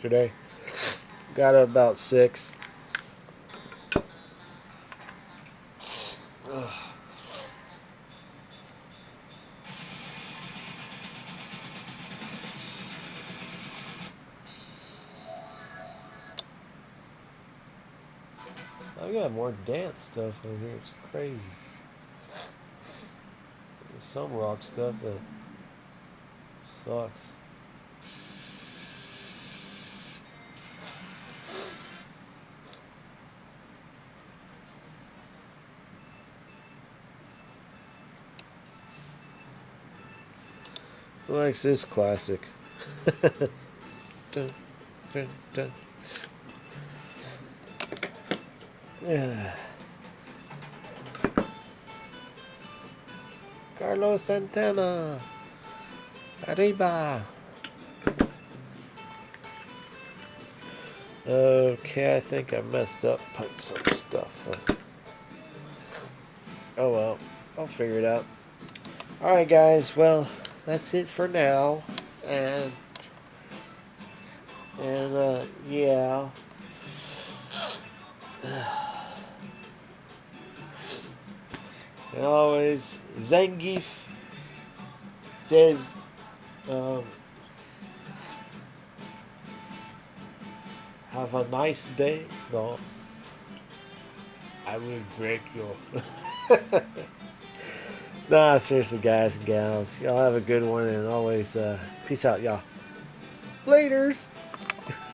Today. Got up about 6. Ugh. I got more dance stuff on here. It's crazy. There's some rock stuff that sucks. Who likes this classic? Dun, dun, dun. Yeah. Carlos Santana. Arriba. Okay, I think I messed up putting some stuff up. Oh well, I'll figure it out. Alright guys, well, that's it for now. And yeah. And always, Zangief says, have a nice day. No, I will break your. Nah, seriously, guys and gals, y'all have a good one, and always, peace out, y'all. Laters.